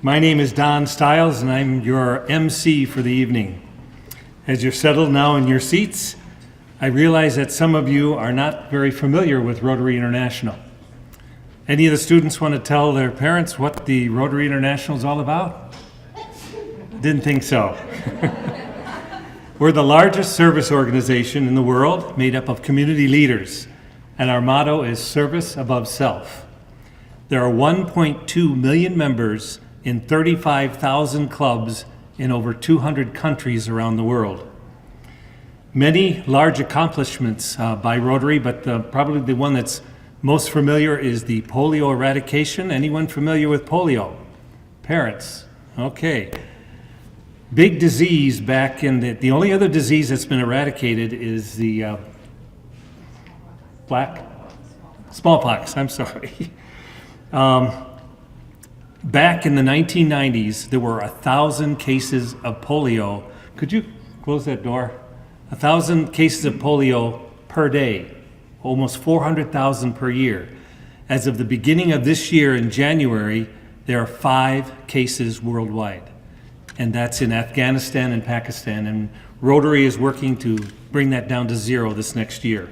My name is Don Stiles, and I'm your MC for the evening. As you're settled now in your seats, I realize that some of you are not very familiar with Rotary International. Any of the students want to tell their parents what the Rotary International is all about? Didn't think so. We're the largest service organization in the world, made up of community leaders, and our motto is service above self. There are 1.2 million members in 35,000 clubs in over 200 countries around the world. Many large accomplishments by Rotary, but probably the one that's most familiar is the polio eradication. Anyone familiar with polio? Parents, okay. Big disease back in the only other disease that's been eradicated is the smallpox, I'm sorry. Back in the 1990s, there were 1,000 cases of polio. Could you close that door? 1,000 cases of polio per day, almost 400,000 per year. As of the beginning of this year in January, there are 5 cases worldwide. And that's in Afghanistan and Pakistan. And Rotary is working to bring that down to 0 this next year.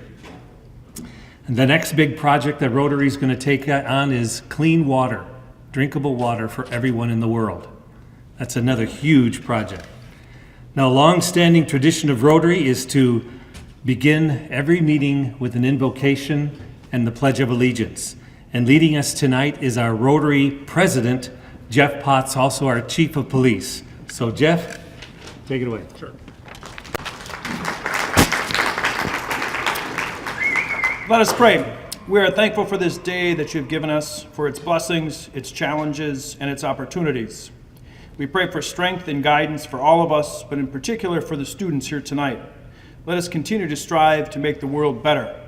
And the next big project that Rotary is going to take on is clean water. Drinkable water for everyone in the world. That's another huge project. Now, a long-standing tradition of Rotary is to begin every meeting with an invocation and the Pledge of Allegiance. And leading us tonight is our Rotary President, Jeff Potts, also our Chief of Police. So, Jeff, take it away. Sure. Let us pray. We are thankful for this day that you've given us, for its blessings, its challenges, and its opportunities. We pray for strength and guidance for all of us, but in particular for the students here tonight. Let us continue to strive to make the world better.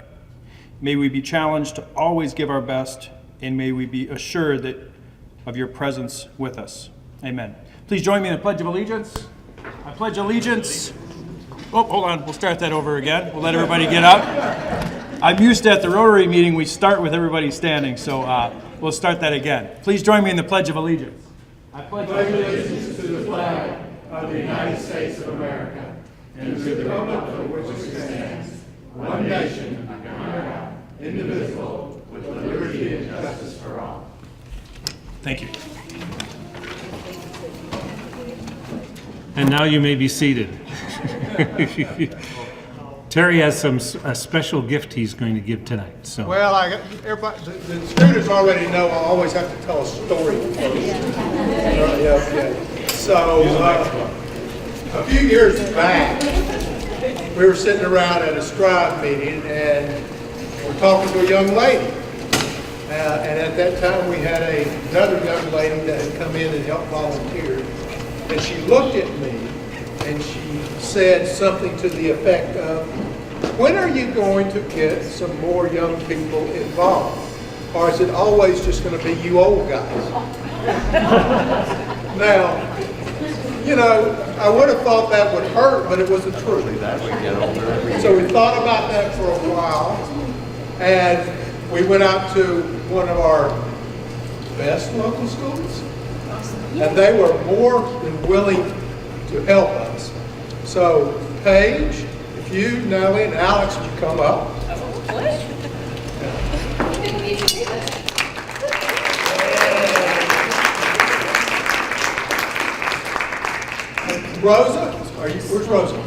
May we be challenged to always give our best, and may we be assured of your presence with us. Amen. Please join me in the Pledge of Allegiance. I pledge allegiance. Oh, hold on. We'll start that over again. We'll let everybody get up. I'm used to at the Rotary meeting, we start with everybody standing, so we'll start that again. Please join me in the Pledge of Allegiance. I pledge allegiance to the flag of the United States of America and to the republic for which it stands, one nation, under God, indivisible, with liberty and justice for all. Thank you. And now you may be seated. Terry has a special gift he's going to give tonight. So. Well, everybody, the students already know I always have to tell a story first. So, a few years back, we were sitting around at a STRIVE meeting, and we're talking to a young lady. And at that time, we had another young lady that had come in and helped volunteer. And she looked at me, and she said something to the effect of, when are you going to get some more young people involved? Or is it always just going to be you old guys? Now, you know, I would have thought that would hurt, but it was the truth. So we thought about that for a while, and we went out to one of our best local schools, and they were more than willing to help us. So, Paige, if you, Nellie, and Alex, would you come up? Rosa, where's Rosa?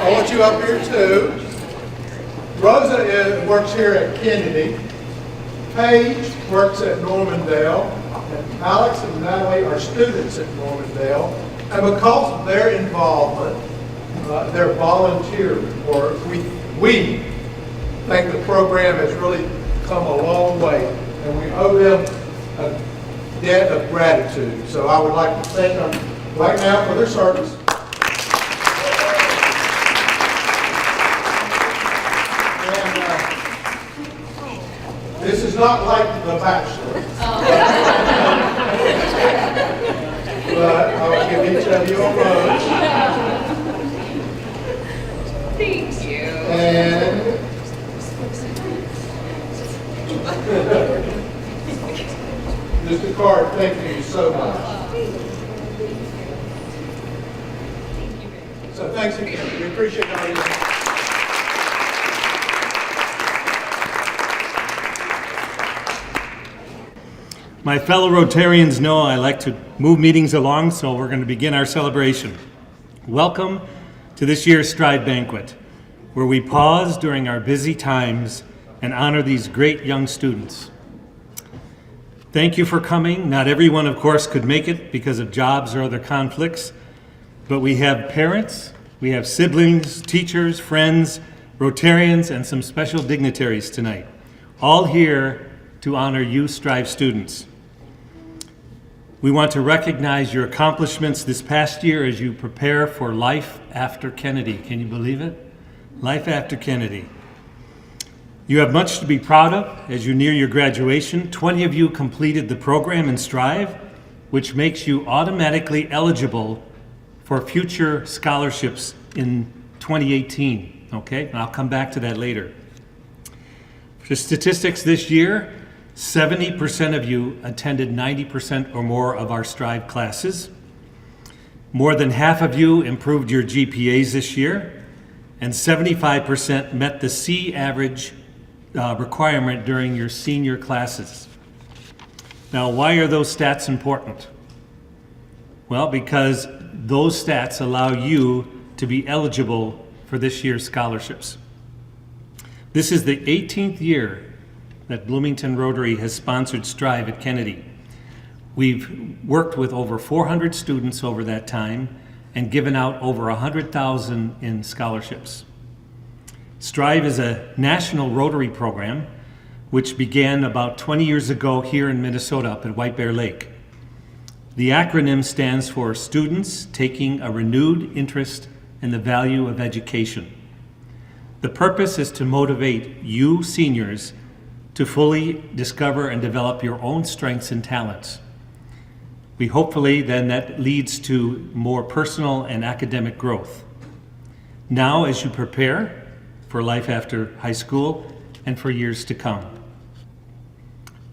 I want you up here too. Rosa works here at Kennedy. Paige works at Normandale. And Alex and Natalie are students at Normandale. And because of their involvement, their volunteer work, we think the program has really come a long way. And we owe them a debt of gratitude. So I would like to thank them right now for their service. This is not like The Bachelor. But I'll give each of you a rose. Thank you. And just a card thanking you so much. So thanks again. We appreciate all you do. My fellow Rotarians know I like to move meetings along, so we're going to begin our celebration. Welcome to this year's STRIVE Banquet, where we pause during our busy times and honor these great young students. Thank you for coming. Not everyone, of course, could make it because of jobs or other conflicts, but we have parents, we have siblings, teachers, friends, Rotarians, and some special dignitaries tonight, all here to honor you STRIVE students. We want to recognize your accomplishments this past year as you prepare for life after Kennedy. Can you believe it? Life after Kennedy. You have much to be proud of as you near your graduation. 20 of you completed the program in STRIVE, which makes you automatically eligible for future scholarships in 2018, okay? And I'll come back to that later. For statistics this year, 70% of you attended 90% or more of our STRIVE classes. More than half of you improved your GPAs this year, and 75% met the C average requirement during your senior classes. Now, why are those stats important? Well, because those stats allow you to be eligible for this year's scholarships. This is the 18th year that Bloomington Rotary has sponsored STRIVE at Kennedy. We've worked with over 400 students over that time and given out over 100,000 in scholarships. STRIVE is a national Rotary program which began about 20 years ago here in Minnesota up at White Bear Lake. The acronym stands for Students Taking a Renewed Interest in the Value of Education. The purpose is to motivate you seniors to fully discover and develop your own strengths and talents. We hopefully then that leads to more personal and academic growth. Now, as you prepare for life after high school and for years to come.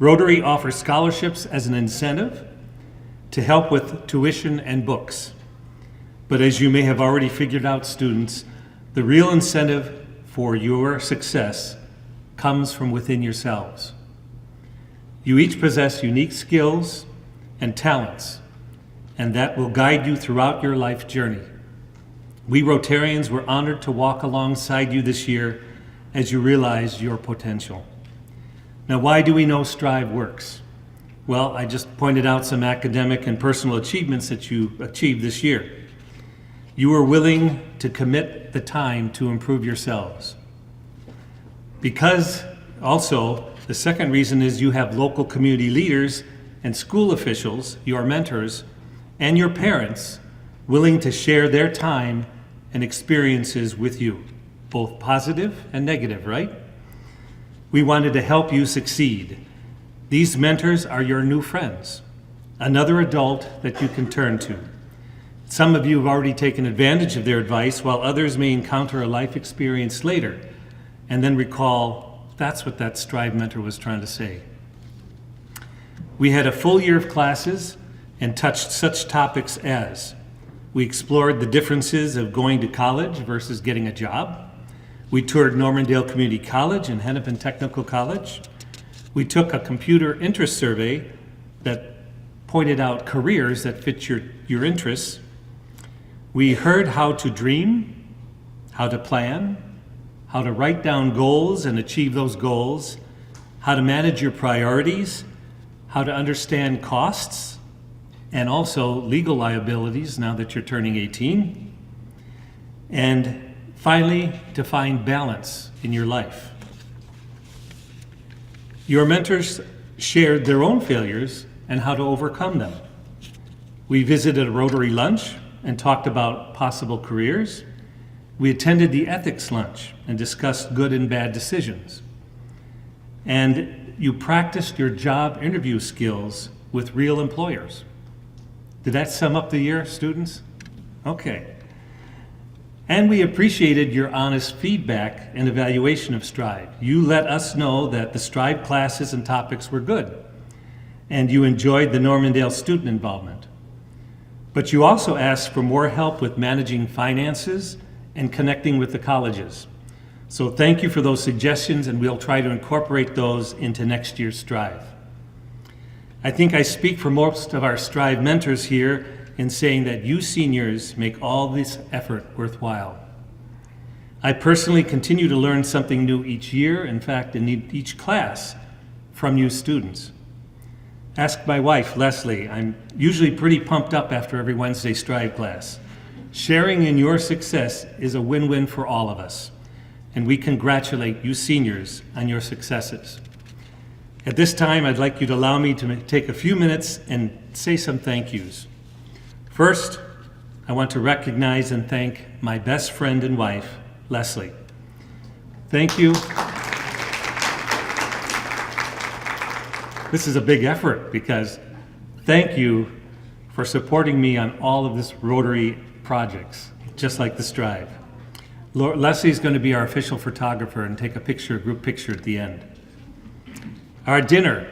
Rotary offers scholarships as an incentive to help with tuition and books. But as you may have already figured out, students, the real incentive for your success comes from within yourselves. You each possess unique skills and talents, and that will guide you throughout your life journey. We Rotarians were honored to walk alongside you this year as you realize your potential. Now, why do we know STRIVE works? Well, I just pointed out some academic and personal achievements that you achieved this year. You were willing to commit the time to improve yourselves. Because also, the second reason is you have local community leaders and school officials, your mentors, and your parents willing to share their time and experiences with you, both positive and negative, right? We wanted to help you succeed. These mentors are your new friends, another adult that you can turn to. Some of you have already taken advantage of their advice, while others may encounter a life experience later and then recall, that's what that STRIVE mentor was trying to say. We had a full year of classes and touched such topics as, we explored the differences of going to college versus getting a job. We toured Normandale Community College and Hennepin Technical College. We took a computer interest survey that pointed out careers that fit your interests. We heard how to dream, how to plan, how to write down goals and achieve those goals, how to manage your priorities, how to understand costs, and also legal liabilities now that you're turning 18. And finally, to find balance in your life. Your mentors shared their own failures and how to overcome them. We visited a Rotary lunch and talked about possible careers. We attended the ethics lunch and discussed good and bad decisions. And you practiced your job interview skills with real employers. Did that sum up the year, students? Okay. And we appreciated your honest feedback and evaluation of STRIVE. You let us know that the STRIVE classes and topics were good. and you enjoyed the Normandale student involvement. But you also asked for more help with managing finances and connecting with the colleges. So thank you for those suggestions, and we'll try to incorporate those into next year's STRIVE. I think I speak for most of our STRIVE mentors here in saying that you seniors make all this effort worthwhile. I personally continue to learn something new each year, in fact, in each class, from you students. Ask my wife, Leslie. I'm usually pretty pumped up after every Wednesday STRIVE class. Sharing in your success is a win-win for all of us, and we congratulate you seniors on your successes. At this time, I'd like you to allow me to take a few minutes and say some thank yous. First, I want to recognize and thank my best friend and wife, Leslie. Thank you. This is a big effort because thank you for supporting me on all of this Rotary projects, just like the STRIVE. Leslie's going to be our official photographer and take a picture, group picture at the end. Our dinner.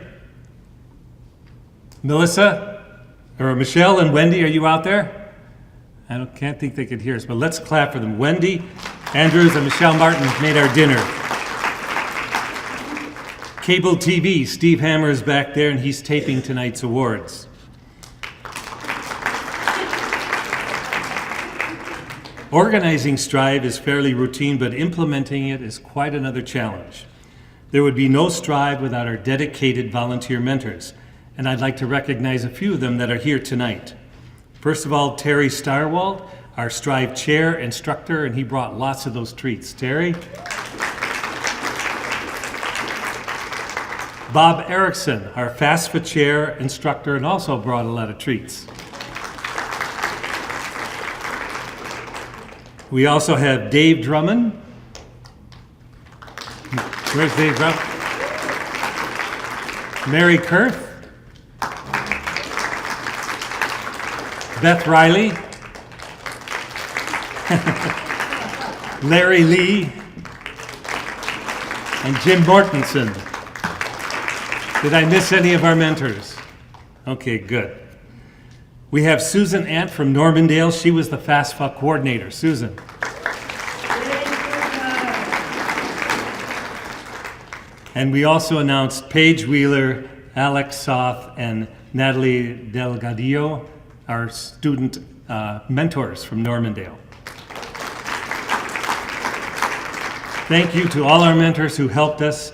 Melissa, or Michelle and Wendy, are you out there? Can't think they could hear us, but let's clap for them. Wendy Andrews and Michelle Martin made our dinner. Cable TV, Steve Hammer is back there and he's taping tonight's awards. Organizing STRIVE is fairly routine, but implementing it is quite another challenge. There would be no STRIVE without our dedicated volunteer mentors, and I'd like to recognize a few of them that are here tonight. First of all, Terry Starwald, our STRIVE chair instructor, and he brought lots of those treats. Terry? Bob Erickson, our FAFSA chair instructor, and also brought a lot of treats. We also have Dave Drummond. Where's Dave Drummond? Mary Kurth. Beth Riley. Larry Lee. And Jim Mortensen. Did I miss any of our mentors? Okay, good. We have Susan Ant from Normandale. She was the FAFSA coordinator. Susan. And we also announced Paige Wheeler, Alex Soth, and Natalie Delgadillo, our student mentors from Normandale. Thank you to all our mentors who helped us.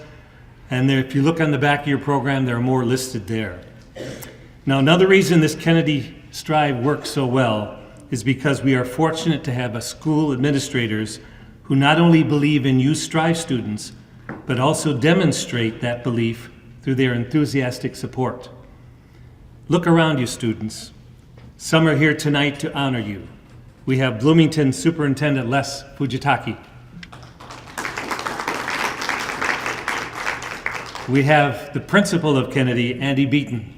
And there, if you look on the back of your program, there are more listed there. Now, another reason this Kennedy STRIVE works so well is because we are fortunate to have school administrators who not only believe in you STRIVE students, but also demonstrate that belief through their enthusiastic support. Look around you, students. Some are here tonight to honor you. We have Bloomington Superintendent Les Fujitaki. We have the principal of Kennedy, Andy Beaton.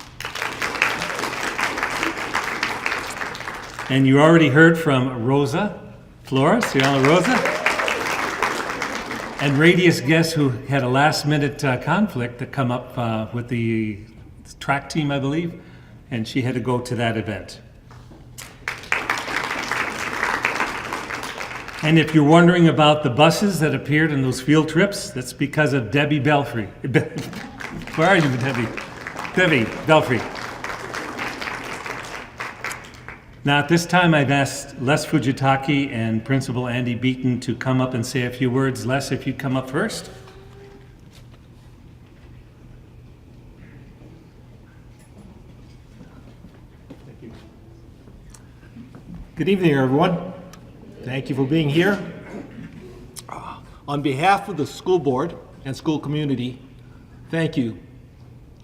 And you already heard from Rosa Flores, you all know Rosa? And Radius Guest, who had a last-minute conflict to come up with the track team, I believe, and she had to go to that event. And if you're wondering about the buses that appeared in those field trips, that's because of Debbie Belfry. Where are you, Debbie? Debbie Belfry. Now, at this time, I've asked Les Fujitaki and Principal Andy Beaton to come up and say a few words. Les, if you'd come up first. Thank you. Good evening, everyone. Thank you for being here. On behalf of the school board and school community, thank you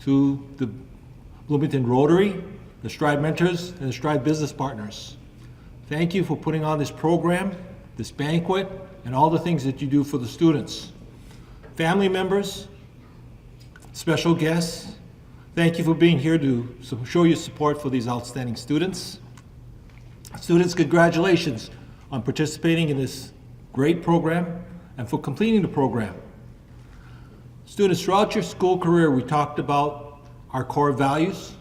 to the Bloomington Rotary, the STRIVE mentors, and the STRIVE business partners. Thank you for putting on this program, this banquet, and all the things that you do for the students. Family members, special guests, thank you for being here to show your support for these outstanding students. Students, congratulations on participating in this great program and for completing the program. Students, throughout your school career, we talked about our core values,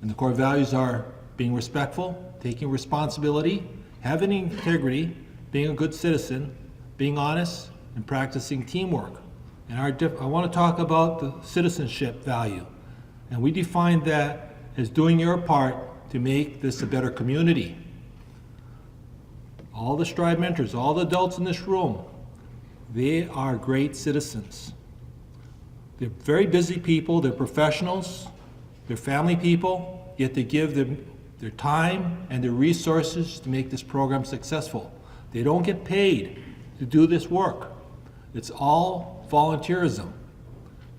and the core values are being respectful, taking responsibility, having integrity, being a good citizen, being honest, and practicing teamwork. And I want to talk about the citizenship value. And we define that as doing your part to make this a better community. All the STRIVE mentors, all the adults in this room, they are great citizens. They're very busy people, they're professionals, they're family people, yet they give their time and their resources to make this program successful. They don't get paid to do this work. It's all volunteerism,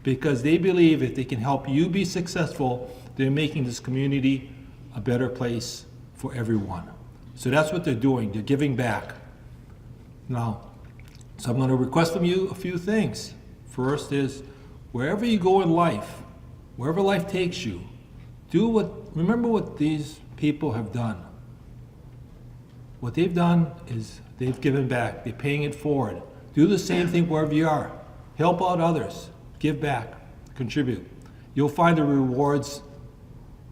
because they believe if they can help you be successful, they're making this community a better place for everyone. So that's what they're doing. They're giving back. Now, so I'm going to request from you a few things. First is, wherever you go in life, wherever life takes you, remember what these people have done. What they've done is they've given back. They're paying it forward. Do the same thing wherever you are. Help out others. Give back. Contribute. You'll find the rewards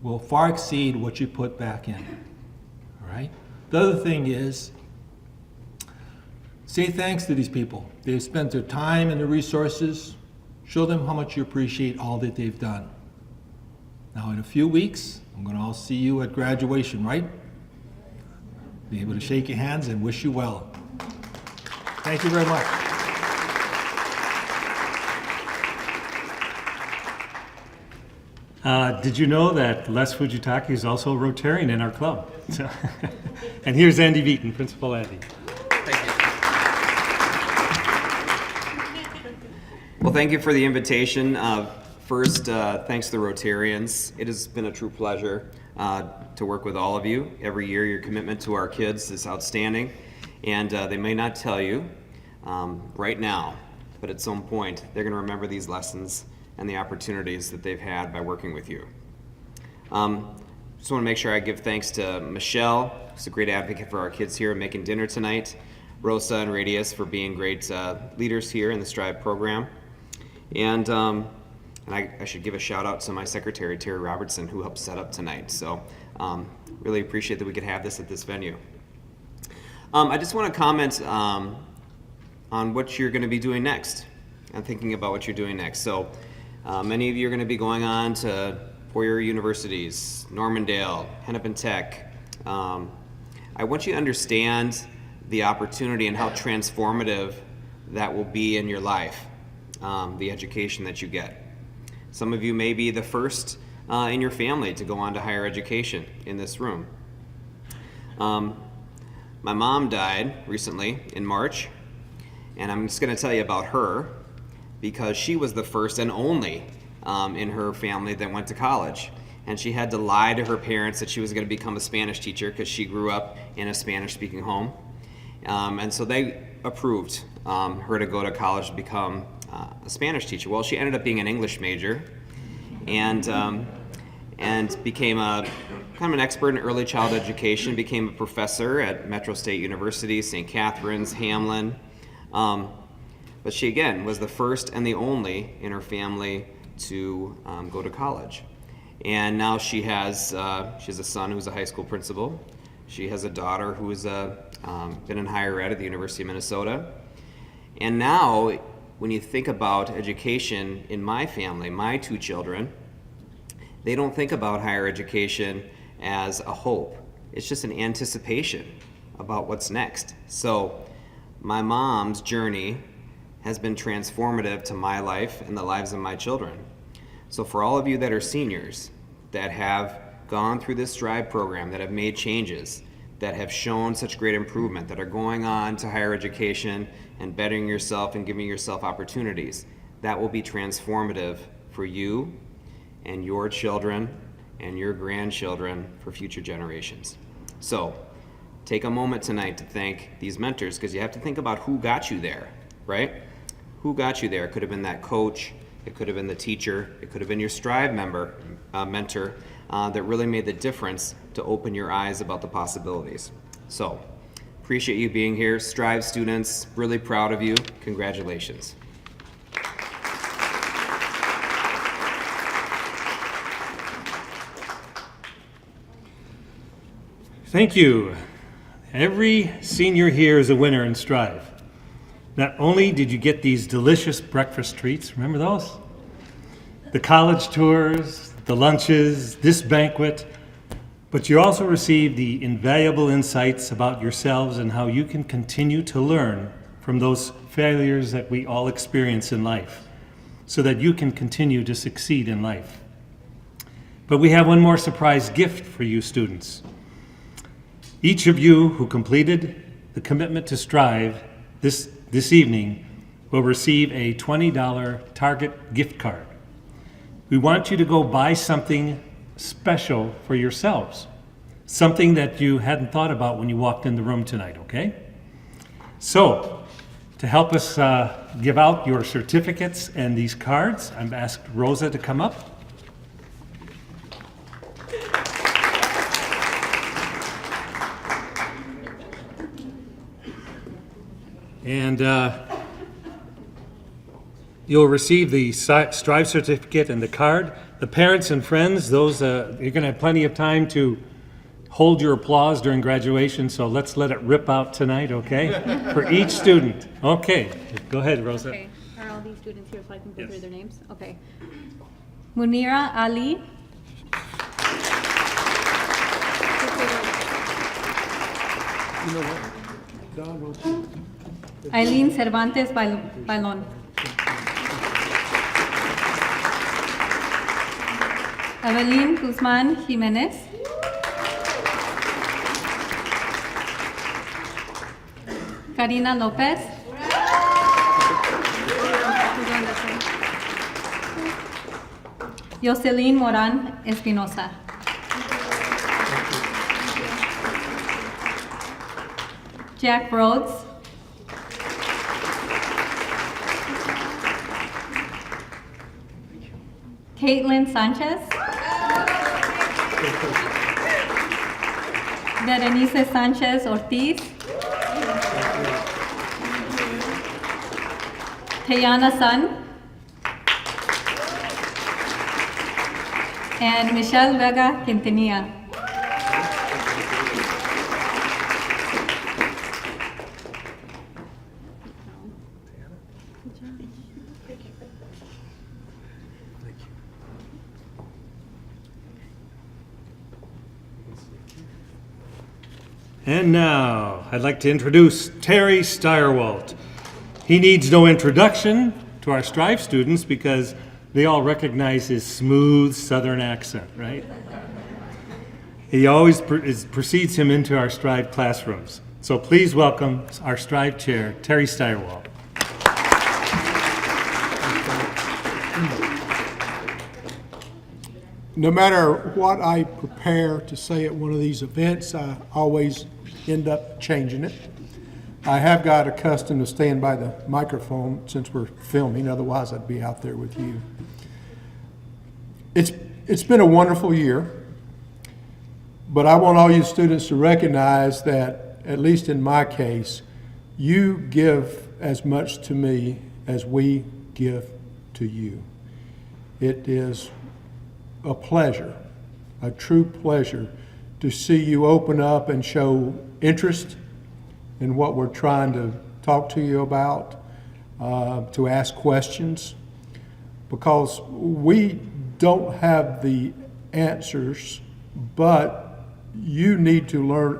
will far exceed what you put back in. All right? The other thing is, say thanks to these people. They've spent their time and their resources. Show them how much you appreciate all that they've done. Now, in a few weeks, I'm going to all see you at graduation, right? Be able to shake your hands and wish you well. Thank you very much. Did you know that Les Fujitaki is also a Rotarian in our club? So, and here's Andy Beaton, Principal Andy. Well, thank you for the invitation. First, thanks to the Rotarians. It has been a true pleasure to work with all of you. Every year, your commitment to our kids is outstanding. And they may not tell you right now, but at some point, they're going to remember these lessons and the opportunities that they've had by working with you. Just want to make sure I give thanks to Michelle, who's a great advocate for our kids here and making dinner tonight, Rosa and Radius for being great leaders here in the STRIVE program. And I should give a shout out to my secretary, Terry Robertson, who helped set up tonight. So really appreciate that we could have this at this venue. I just want to comment on what you're going to be doing next. I'm thinking about what you're doing next. So many of you are going to be going on to four-year universities, Normandale, Hennepin Tech. I want you to understand the opportunity and how transformative that will be in your life, the education that you get. Some of you may be the first in your family to go on to higher education in this room. My mom died recently in March, and I'm just going to tell you about her because she was the first and only in her family that went to college. And she had to lie to her parents that she was going to become a Spanish teacher because she grew up in a Spanish-speaking home. And so they approved her to go to college to become a Spanish teacher. Well, she ended up being an English major and became kind of an expert in early child education, became a professor at Metro State University, St. Catharines, Hamlin. But she, again, was the first and the only in her family to go to college. And now she has a son who's a high school principal. She has a daughter who has been in higher ed at the University of Minnesota. And now, when you think about education in my family, my two children, they don't think about higher education as a hope. It's just an anticipation about what's next. So my mom's journey has been transformative to my life and the lives of my children. So for all of you that are seniors, that have gone through this STRIVE program, that have made changes, that have shown such great improvement, that are going on to higher education and bettering yourself and giving yourself opportunities, that will be transformative for you and your children and your grandchildren for future generations. So take a moment tonight to thank these mentors, because you have to think about who got you there, right? Who got you there? It could have been that coach, it could have been the teacher, it could have been your STRIVE mentor that really made the difference to open your eyes about the possibilities. So, appreciate you being here. STRIVE students, really proud of you. Congratulations. Thank you. Every senior here is a winner in STRIVE. Not only did you get these delicious breakfast treats, remember those? The college tours, the lunches, this banquet, but you also received the invaluable insights about yourselves and how you can continue to learn from those failures that we all experience in life, so that you can continue to succeed in life. But we have one more surprise gift for you students. Each of you who completed the commitment to STRIVE this evening will receive a $20 Target gift card. We want you to go buy something special for yourselves, something that you hadn't thought about when you walked in the room tonight, okay? So, to help us give out your certificates and these cards, I've asked Rosa to come up. And you'll receive the STRIVE certificate and the card. The parents and friends, those you're going to have plenty of time to hold your applause during graduation, so let's let it rip out tonight, okay? For each student. Okay, go ahead, Rosa. Okay, are all these students here so I can go Yes. through their names? Okay. Munira Ali. Eileen Cervantes Bailon. Evelyn Guzman Jimenez. Karina Lopez. Jocelyn Moran Espinosa. Jack Rhodes. Caitlin Sanchez. Berenice Sanchez Ortiz. Tayana Sun. And Michelle Vega Quintanilla. And now, I'd like to introduce Terry Steyerwalt. He needs no introduction to our STRIVE students because they all recognize his smooth Southern accent, right? He always precedes him into our STRIVE classrooms. So please welcome our STRIVE chair, Terry Steyerwalt. No matter what I prepare to say at one of these events, I always end up changing it. I have got accustomed to staying by the microphone since we're filming, otherwise I'd be out there with you. It's been a wonderful year, but I want all you students to recognize that, at least in my case, you give as much to me as we give to you. It is a pleasure, a true pleasure, to see you open up and show interest in what we're trying to talk to you about, to ask questions, because we don't have the answers, but you need to learn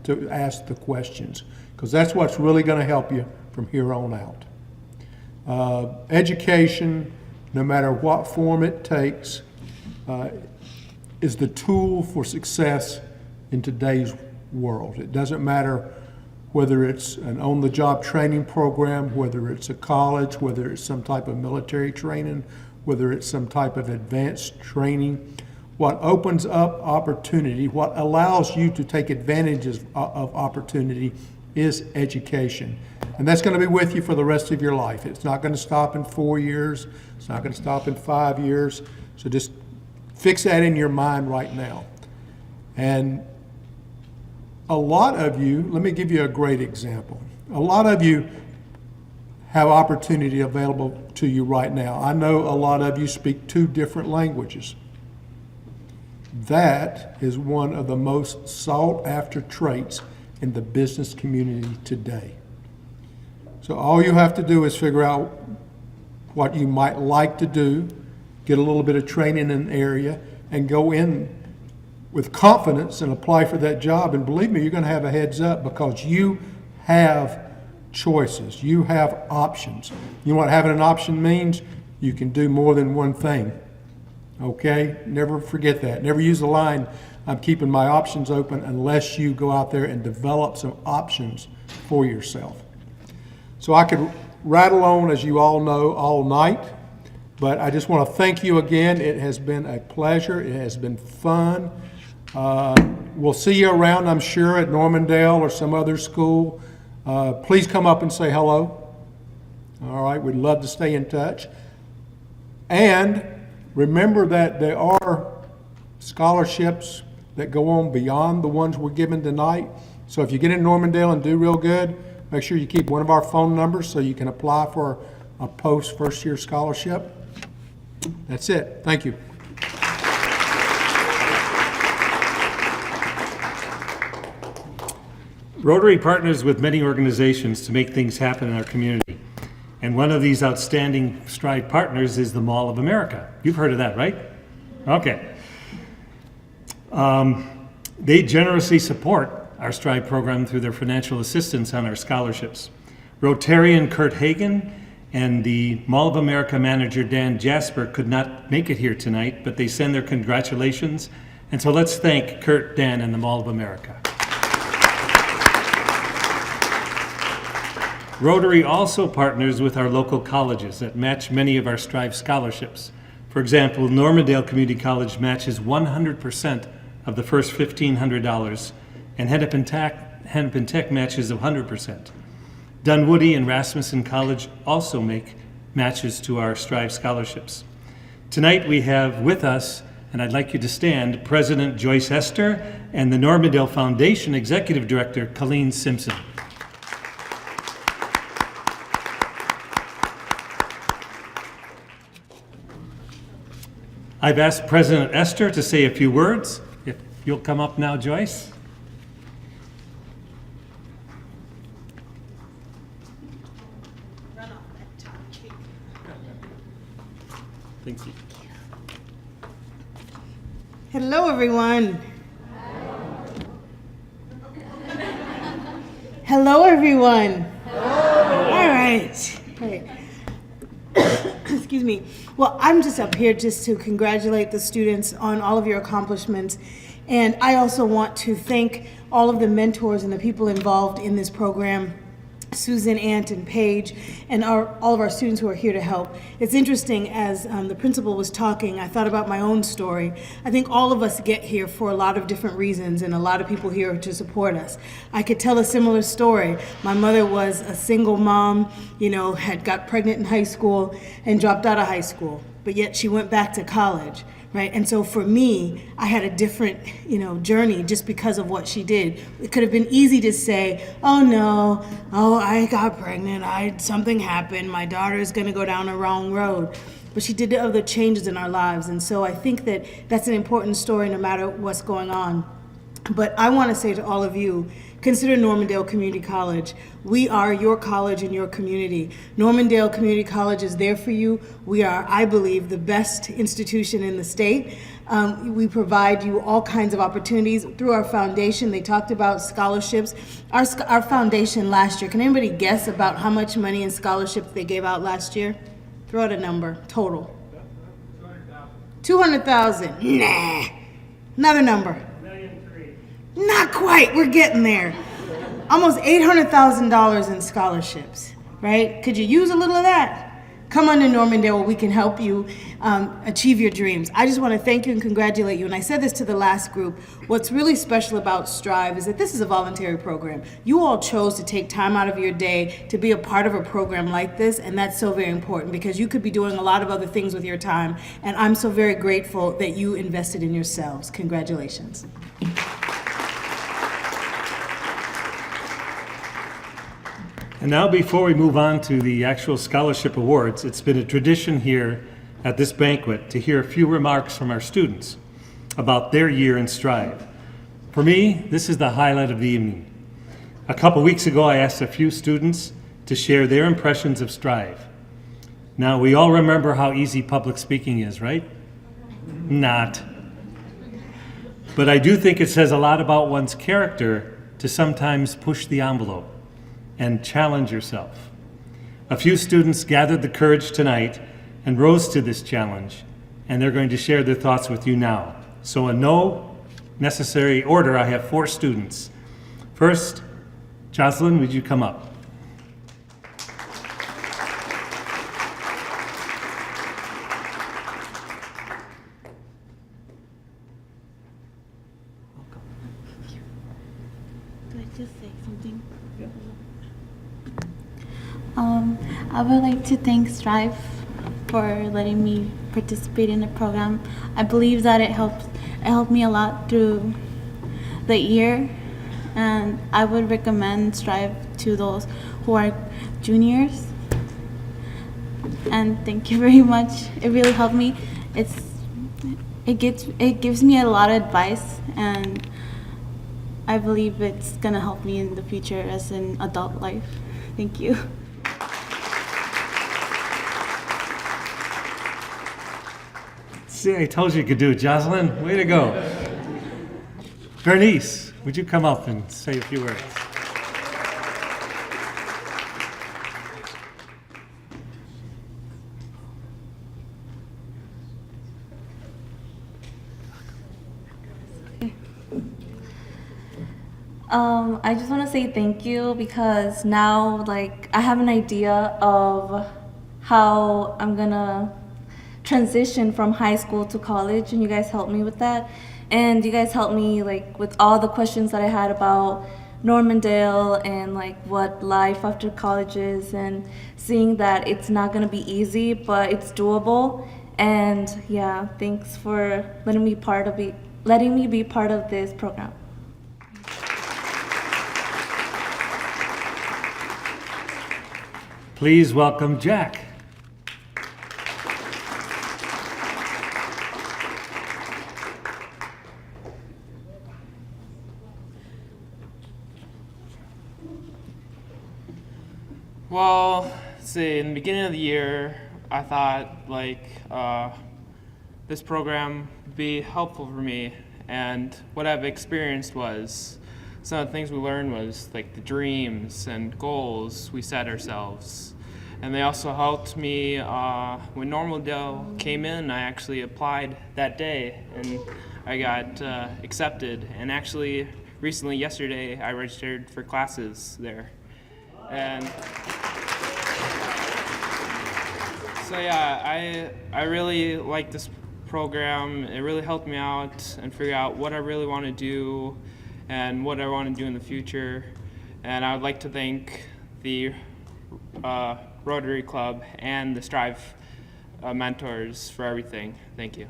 to ask the questions, because that's what's really going to help you from here on out. Education, no matter what form it takes, is the tool for success in today's world. It doesn't matter whether it's an on-the-job training program, whether it's a college, whether it's some type of military training, whether it's some type of advanced training. What opens up opportunity, what allows you to take advantage of opportunity is education. And that's going to be with you for the rest of your life. It's not going to stop in 4 years. It's not going to stop in 5 years. So just fix that in your mind right now. And a lot of you, let me give you a great example. A lot of you have opportunity available to you right now. I know a lot of you speak 2 different languages. That is one of the most sought-after traits in the business community today. So all you have to do is figure out what you might like to do, get a little bit of training in an area, and go in with confidence and apply for that job. And believe me, you're going to have a heads up because you have choices. You have options. You know what having an option means? You can do more than one thing. Okay? Never forget that. Never use the line, I'm keeping my options open, unless you go out there and develop some options for yourself. So I could rattle on, as you all know, all night, but I just want to thank you again. It has been a pleasure. It has been fun. We'll see you around, I'm sure, at Normandale or some other school. Please come up and say hello. All right, we'd love to stay in touch. And remember that there are scholarships that go on beyond the ones we're given tonight. So if you get in Normandale and do real good, make sure you keep one of our phone numbers so you can apply for a post first year scholarship. That's it. Thank you. Rotary partners with many organizations to make things happen in our community. And one of these outstanding STRIVE partners is the Mall of America. You've heard of that, right? Okay. They generously support our STRIVE program through their financial assistance on our scholarships. Rotarian Kurt Hagan and the Mall of America manager Dan Jasper could not make it here tonight, but they send their congratulations. And so let's thank Kurt, Dan, and the Mall of America. Rotary also partners with our local colleges that match many of our STRIVE scholarships. For example, Normandale Community College matches 100% of the first $1,500, and Hennepin Tech matches 100%. Dunwoody and Rasmussen College also make matches to our STRIVE scholarships. Tonight we have with us, and I'd like you to stand, President Joyce Hester and the Normandale Foundation Executive Director, Colleen Simpson. I've asked President Esther to say a few words. If you'll come up now, Joyce. Thank you. Hello, everyone. Hello, everyone. All right. Excuse me. Well, I'm just up here just to congratulate the students on all of your accomplishments. And I also want to thank all of the mentors and the people involved in this program, Susan, Ant, and Paige, and all of our students who are here to help. It's interesting, as the principal was talking, I thought about my own story. I think all of us get here for a lot of different reasons, and a lot of people here to support us. I could tell a similar story. My mother was a single mom, had got pregnant in high school and dropped out of high school, but yet she went back to college. Right? And so for me, I had a different, journey just because of what she did. It could have been easy to say, I got pregnant, something happened, my daughter is going to go down a wrong road. But she did other changes in our lives. And so I think that that's an important story no matter what's going on. But I want to say to all of you, consider Normandale Community College. We are your college and your community. Normandale Community College is there for you. We are, I believe, the best institution in the state. We provide you all kinds of opportunities through our foundation. They talked about scholarships. Our foundation last year, can anybody guess about how much money in scholarships they gave out last year? Throw out a number, total. 200,000. Nah. Another number. Not quite, we're getting there. Almost $800,000 in scholarships, right? Could you use a little of that? Come on to Normandale where we can help you achieve your dreams. I just want to thank you and congratulate you. And I said this to the last group. What's really special about STRIVE is that this is a voluntary program. You all chose to take time out of your day to be a part of a program like this, and that's so very important because you could be doing a lot of other things with your time. And I'm so very grateful that you invested in yourselves. Congratulations. And now, before we move on to the actual scholarship awards, it's been a tradition here at this banquet to hear a few remarks from our students. about their year in STRIVE. For me, this is the highlight of the evening. A couple weeks ago, I asked a few students to share their impressions of STRIVE. Now, we all remember how easy public speaking is, right? Not. But I do think it says a lot about one's character to sometimes push the envelope and challenge yourself. A few students gathered the courage tonight and rose to this challenge, and they're going to share their thoughts with you now. So in no necessary order, I have 4 students. First, Jocelyn, would you come up? Do I just say something? I would like to thank STRIVE for letting me participate in the program. I believe that it helped me a lot through the year, and I would recommend STRIVE to those who are juniors. And thank you very much. It really helped me. It gives me a lot of advice, and I believe it's gonna help me in the future as an adult life. Thank you. See, I told you you could do it, Jocelyn. Way to go. Bernice, would you come up and say a few words? I just want to say thank you because now, like, I have an idea of how I'm gonna transition from high school to college, and you guys helped me with that. And you guys helped me, like, with all the questions that I had about Normandale and, like, what life after college is, and seeing that it's not gonna be easy, but it's doable. And yeah, thanks for letting me be part of this program. Please welcome Jack. Well, see, in the beginning of the year, I thought this program would be helpful for me, and what I've experienced was some of the things we learned was like the dreams and goals we set ourselves. And they also helped me when Normandale came in. I actually applied that day and I got accepted. And actually, recently, yesterday, I registered for classes there. And so yeah, I really like this program. It really helped me out and figure out what I really want to do and what I want to do in the future. And I would like to thank the Rotary Club and the STRIVE mentors for everything. Thank you.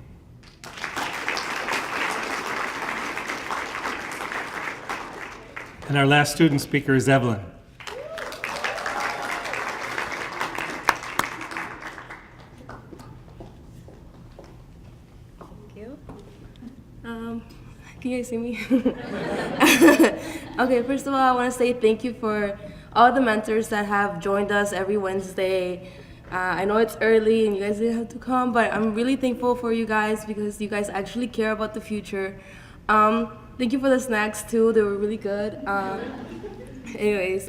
And our last student speaker is Evelyn. Can you guys see me? Okay, first of all, I want to say thank you for all the mentors that have joined us every Wednesday. I know it's early and you guys didn't have to come, but I'm really thankful for you guys because you guys actually care about the future. Thank you for the snacks too; they were really good. Anyways,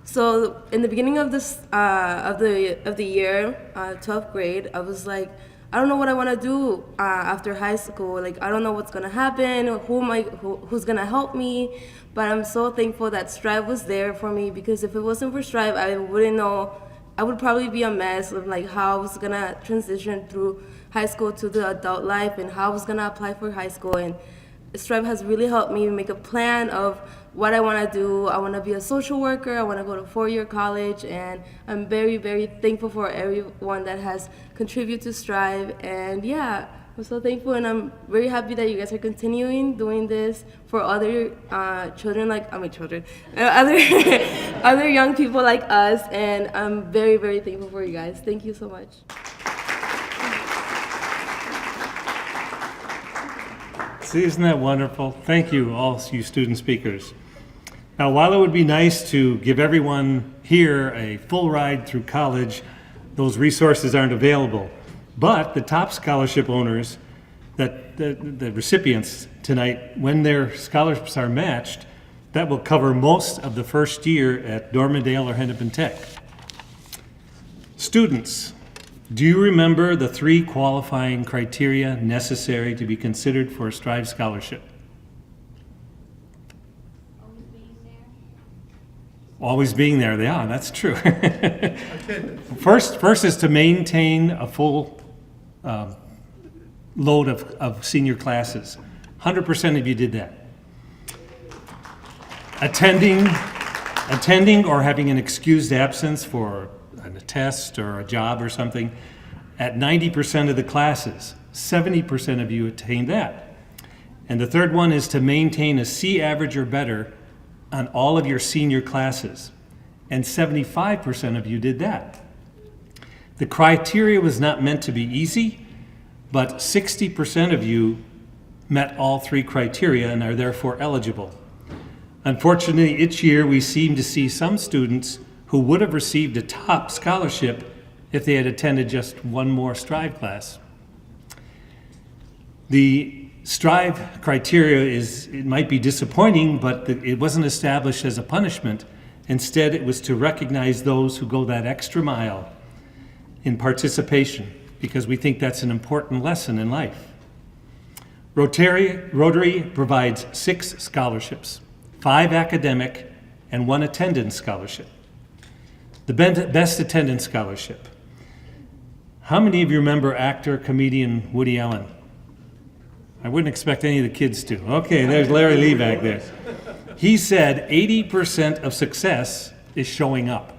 so in the beginning of this of the year, 12th grade, I was like, I don't know what I want to do after high school. Like, I don't know what's gonna happen, who's gonna help me. But I'm so thankful that STRIVE was there for me, because if it wasn't for STRIVE, I wouldn't know. I would probably be a mess of like how I was gonna transition through high school to the adult life and how I was gonna apply for high school. And STRIVE has really helped me make a plan of what I want to do. I want to be a social worker. I want to go to 4-year college, and I'm very, very thankful for everyone that has contributed to STRIVE. And yeah, I'm so thankful, and I'm very happy that you guys are continuing doing this for other other young people like us. And I'm very, very thankful for you guys. Thank you so much. See, isn't that wonderful? Thank you, all you student speakers. Now, while it would be nice to give everyone here a full ride through college, those resources aren't available. But the top scholarship owners, the recipients tonight, when their scholarships are matched, that will cover most of the first year at Normandale or Hennepin Tech. Students, do you remember the 3 qualifying criteria necessary to be considered for a STRIVE scholarship? Always being there, they are, that's true. First is to maintain a full load of senior classes. 100% of you did that. Attending or having an excused absence for a test or a job or something at 90% of the classes. 70% of you attained that. And the third one is to maintain a C average or better on all of your senior classes, and 75% of you did that. The criteria was not meant to be easy, but 60% of you met all 3 criteria and are therefore eligible. Unfortunately, each year we seem to see some students who would have received a top scholarship if they had attended just one more STRIVE class. The STRIVE criteria it might be disappointing, but it wasn't established as a punishment. Instead, it was to recognize those who go that extra mile in participation, because we think that's an important lesson in life. Rotary provides 6 scholarships, 5 academic and 1 attendance scholarship. The best attendance scholarship. How many of you remember actor, comedian Woody Allen? I wouldn't expect any of the kids to. Okay, there's Larry Lee back there. He said 80% of success is showing up.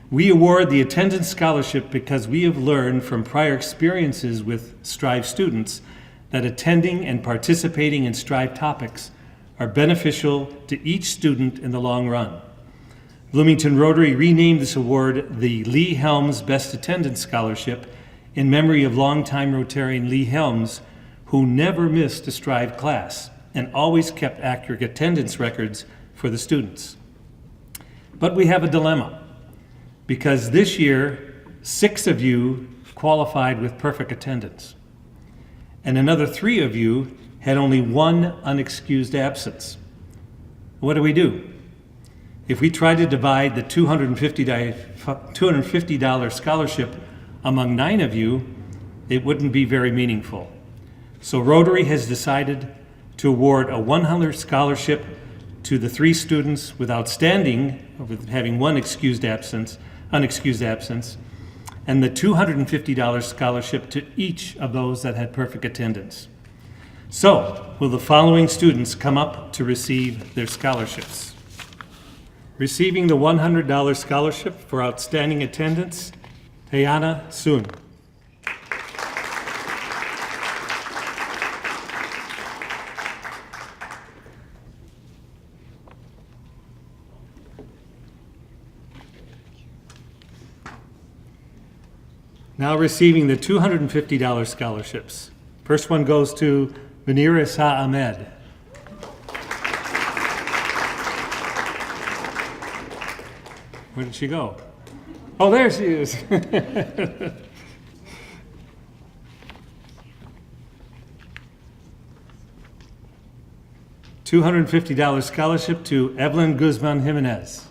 We award the attendance scholarship because we have learned from prior experiences with STRIVE students that attending and participating in STRIVE topics are beneficial to each student in the long run. Bloomington Rotary renamed this award the Lee Helms Best Attendance Scholarship in memory of longtime Rotarian Lee Helms, who never missed a STRIVE class and always kept accurate attendance records for the students. But we have a dilemma, because this year, 6 of you qualified with perfect attendance, and another 3 of you had only 1 unexcused absence. What do? If we try to divide the $250 scholarship among 9 of you, it wouldn't be very meaningful. So Rotary has decided to award a $100 scholarship to the 3 students with having 1 unexcused absence, and the $250 scholarship to each of those that had perfect attendance. So, will the following students come up to receive their scholarships? Receiving the $100 scholarship for outstanding attendance, Tayana Sun. Now receiving the $250 scholarships. First one goes to Munira Isa Ahmed. Where did she go? Oh, there she is. $250 scholarship to Evelyn Guzman Jimenez.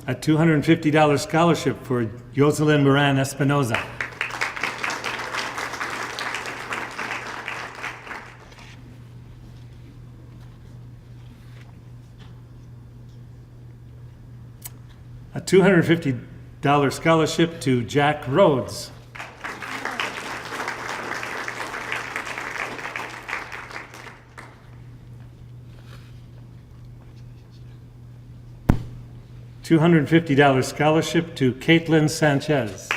A $250 scholarship for Jocelyn Moran Espinoza. A $250 scholarship to Jack Rhodes. $250 scholarship to Caitlin Sanchez.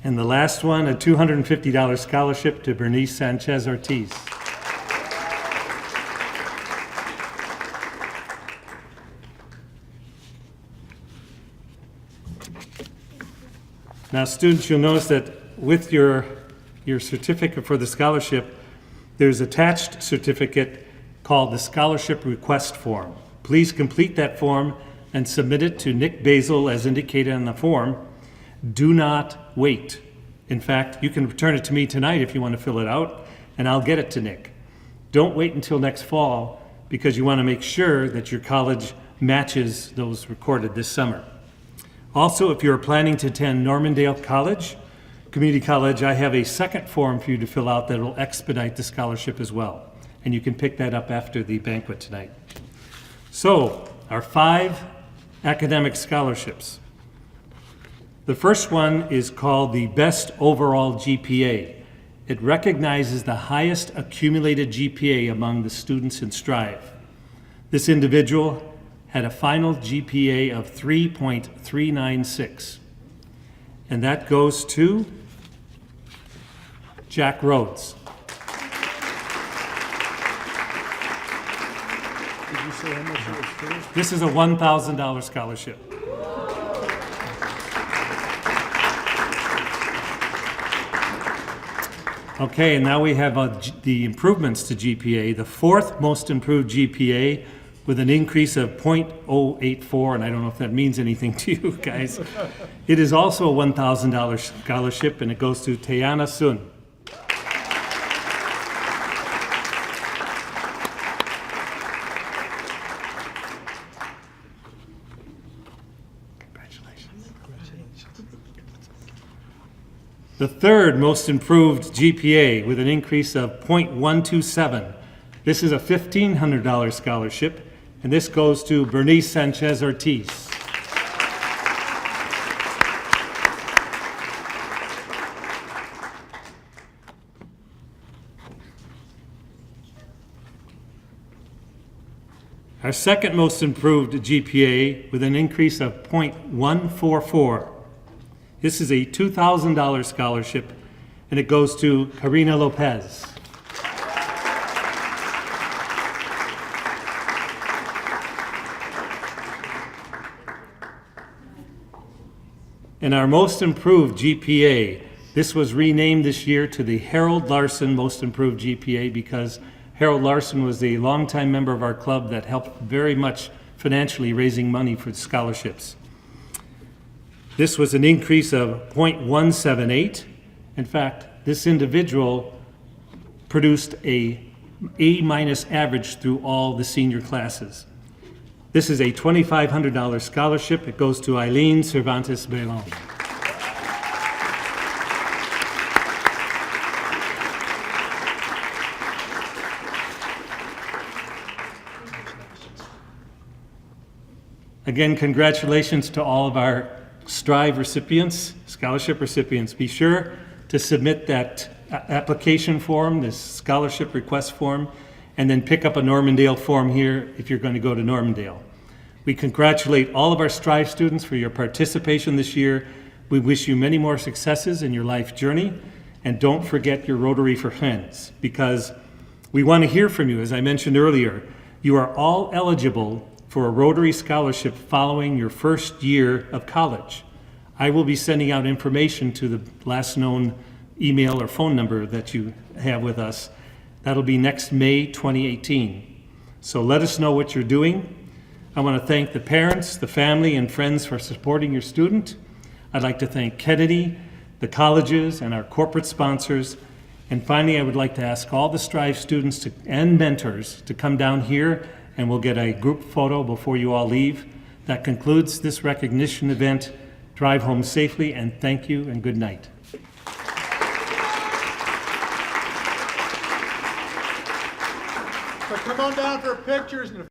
And the last one, a $250 scholarship to Bernice Sanchez Ortiz. Now, students, you'll notice that with your certificate for the scholarship, there's attached certificate called the Scholarship Request Form. Please complete that form and submit it to Nick Basil as indicated on the form. Do not wait. In fact, you can return it to me tonight if you want to fill it out, and I'll get it to Nick. Don't wait until next fall, because you want to make sure that your college matches those recorded this summer. Also, if you're planning to attend Normandale Community College, I have a second form for you to fill out that will expedite the scholarship as well. And you can pick that up after the banquet tonight. So, our 5 academic scholarships. The first one is called the Best Overall GPA. It recognizes the highest accumulated GPA among the students in STRIVE. This individual had a final GPA of 3.396. And that goes to Jack Rhodes. Did you say how much it was for? This is a $1,000 scholarship. Okay, and now we have the improvements to GPA, the 4th most improved GPA with an increase of 0.084, and I don't know if that means anything to you guys. It is also a $1,000 scholarship, and it goes to Tayana Sun. The 3rd most improved GPA with an increase of 0.127. This is a $1,500 scholarship, and this goes to Bernice Sanchez Ortiz. Our 2nd most improved GPA with an increase of 0.144. This is a $2,000 scholarship, and it goes to Karina Lopez. And our most improved GPA, this was renamed this year to the Harold Larson Most Improved GPA because Harold Larson was a longtime member of our club that helped very much financially raising money for scholarships. This was an increase of 0.178. In fact, this individual produced a A- average through all the senior classes. This is a $2,500 scholarship. It goes to Eileen Cervantes Belon. Again, congratulations to all of our STRIVE recipients, scholarship recipients. Be sure to submit that application form, this scholarship request form, and then pick up a Normandale form here if you're going to go to Normandale. We congratulate all of our STRIVE students for your participation this year. We wish you many more successes in your life journey, and don't forget your Rotary for Friends, because we want to hear from you. As I mentioned earlier, you are all eligible for a Rotary scholarship following your first year of college. I will be sending out information to the last known email or phone number that you have with us. That'll be next May 2018. So let us know what you're doing. I want to thank the parents, the family, and friends for supporting your student. I'd like to thank Kennedy, the colleges, and our corporate sponsors. And finally, I would like to ask all the STRIVE students and mentors to come down here, and we'll get a group photo before you all leave. That concludes this recognition event. Drive home safely, and thank you, and good night. So come on down for pictures. And